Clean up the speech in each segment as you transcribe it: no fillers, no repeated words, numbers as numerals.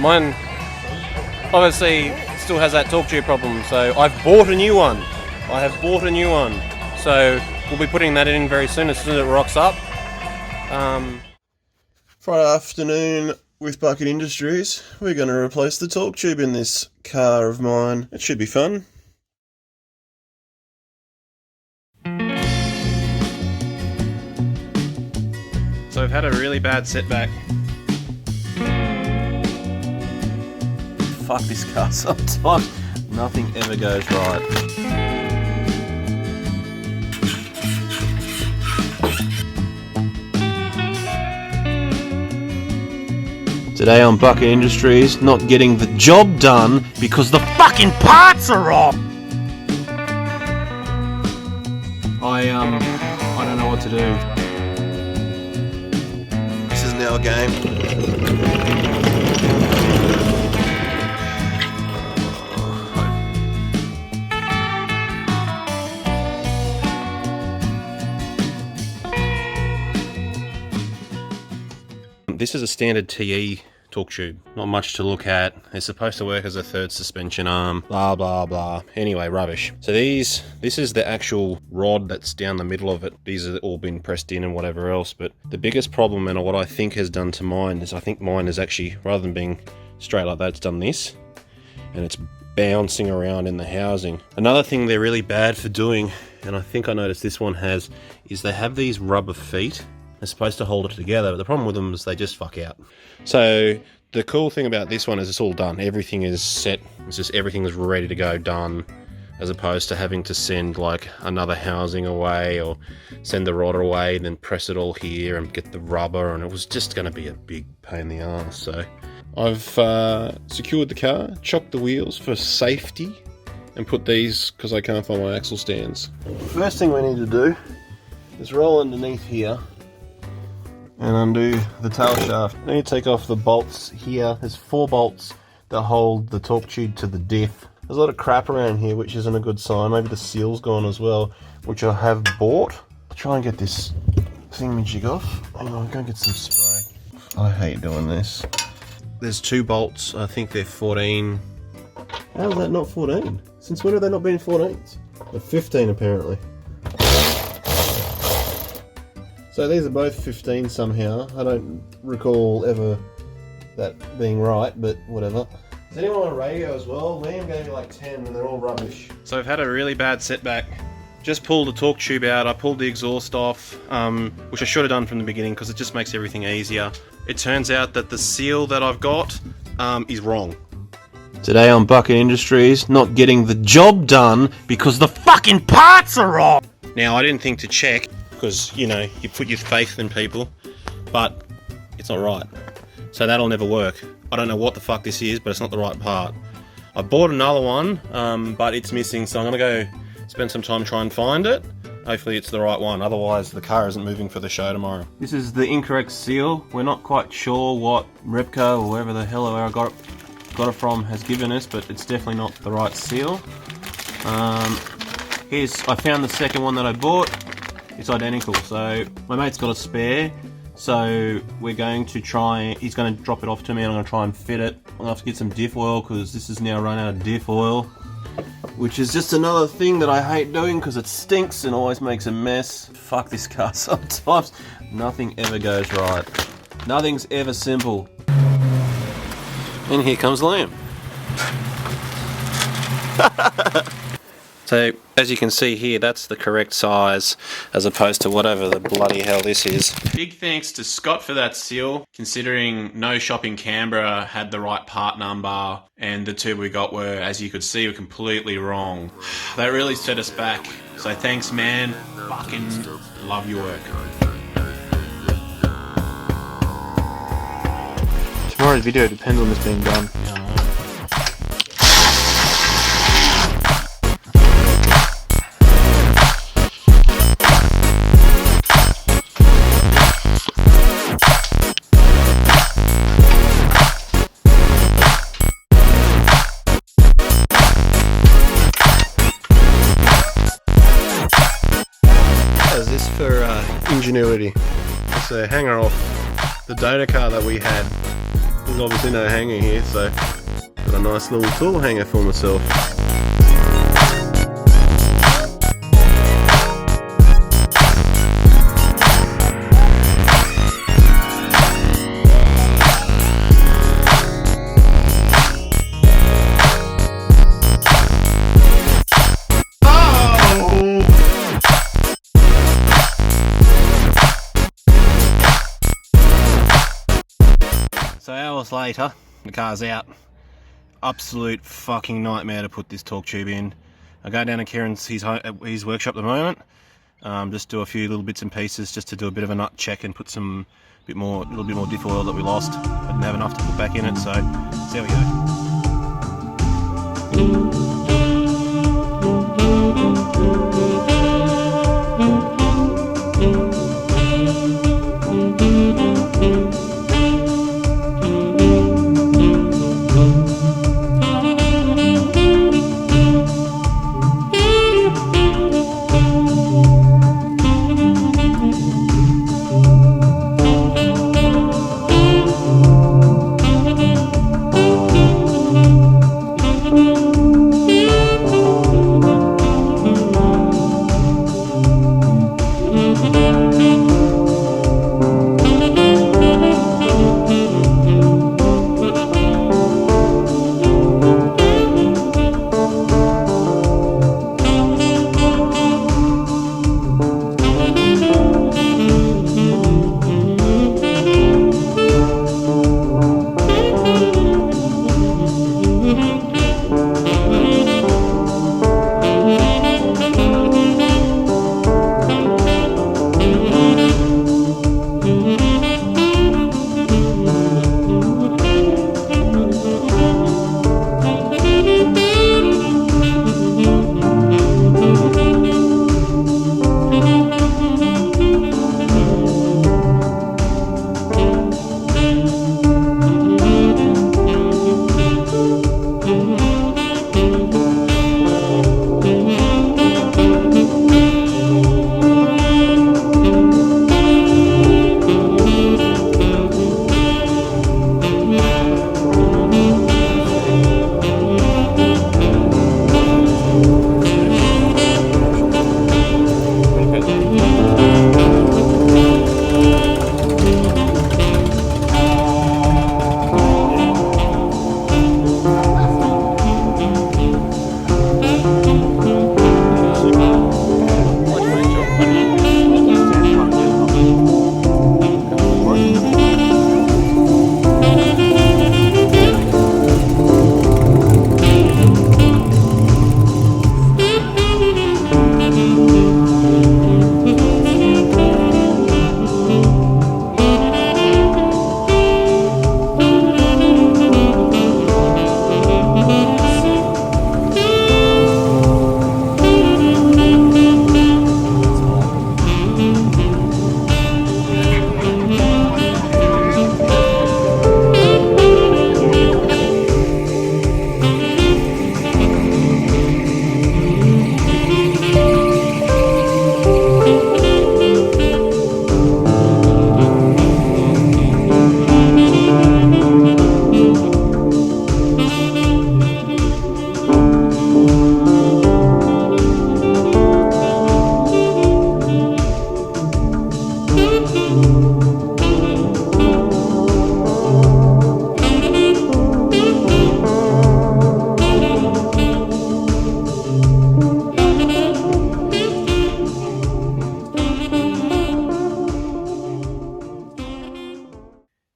Mine obviously still has that torque tube problem, so I've bought a new one. So we'll be putting that in very soon as it rocks up. Friday afternoon with Bucket Industries. We're going to replace the torque tube in this car of mine. It should be fun. So I've had a really bad setback. Fuck this car sometimes. Nothing ever goes right. Today on Bucket Industries, not getting the job done because the fucking parts are off! I don't know what to do. This is now a game. This is a standard TE torque tube. Not much to look at. It's supposed to work as a third suspension arm. Blah, blah, blah. Anyway, rubbish. So this is the actual rod that's down the middle of it. These have all been pressed in and whatever else. But the biggest problem, and what I think has done to mine, is I think mine is actually, rather than being straight like that, it's done this. And it's bouncing around in the housing. Another thing they're really bad for doing, and I think I noticed this one has, is they have these rubber feet. They're supposed to hold it together, but the problem with them is they just fuck out. So the cool thing about this one is it's all done. Everything is set. It's just everything is ready to go, done, as opposed to having to send like another housing away or send the rod away and then press it all here and get the rubber, and it was just going to be a big pain in the ass. So I've secured the car, chocked the wheels for safety, and put these because I can't find my axle stands. First thing we need to do is roll underneath here and undo the tail shaft. I need to take off the bolts here. There's 4 bolts that hold the torque tube to the diff. There's a lot of crap around here, which isn't a good sign. Maybe the seal's gone as well, which I have bought. I'll try and get this thingamajig off. Hang on, go and get some spray. I hate doing this. There's 2 bolts. I think they're 14. How is that not 14? Since when have they not been 14s? They're 15 apparently. So these are both 15 somehow. I don't recall ever that being right, but whatever. Is anyone on a radio as well? Liam gave me like 10 and they're all rubbish. So I've had a really bad setback. Just pulled the torque tube out. I pulled the exhaust off, which I should have done from the beginning because it just makes everything easier. It turns out that the seal that I've got is wrong. Today on Bucket Industries, not getting the job done because the fucking parts are off! Now, I didn't think to check because, you know, you put your faith in people, but it's not right. So that'll never work. I don't know what the fuck this is, but it's not the right part. I bought another one, but it's missing, so I'm going to go spend some time trying to find it. Hopefully it's the right one, otherwise the car isn't moving for the show tomorrow. This is the incorrect seal. We're not quite sure what Repco or wherever the hell I got it from has given us, but it's definitely not the right seal. I found the second one that I bought. It's identical, so my mate's got a spare, so we're going to try, he's going to drop it off to me and I'm going to try and fit it. I'm going to have to get some diff oil because this has now run out of diff oil, which is just another thing that I hate doing because it stinks and always makes a mess. Fuck this car sometimes. Nothing ever goes right. Nothing's ever simple. And here comes Liam. So, as you can see here, that's the correct size, as opposed to whatever the bloody hell this is. Big thanks to Scott for that seal, considering no shop in Canberra had the right part number, and the 2 we got were, as you could see, were completely wrong. That really set us back. So thanks, man. Fucking love your work. Tomorrow's video depends on this being done. How's this for ingenuity? It's a hanger off the donor car that we had. There's obviously no hanger here, so got a nice little tool hanger for myself. So hours later, the car's out. Absolute fucking nightmare to put this torque tube in. I go down to Kieran's his workshop at the moment. Just do a few little bits and pieces just to do a bit of a nut check and put some little bit more diff oil that we lost. I didn't have enough to put back in it, so see how we go.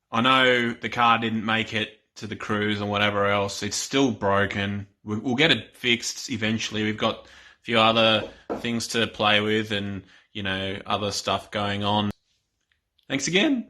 I know the car didn't make it to the cruise or whatever else. It's still broken. We'll get it fixed eventually. We've got a few other things to play with and, other stuff going on. Thanks again.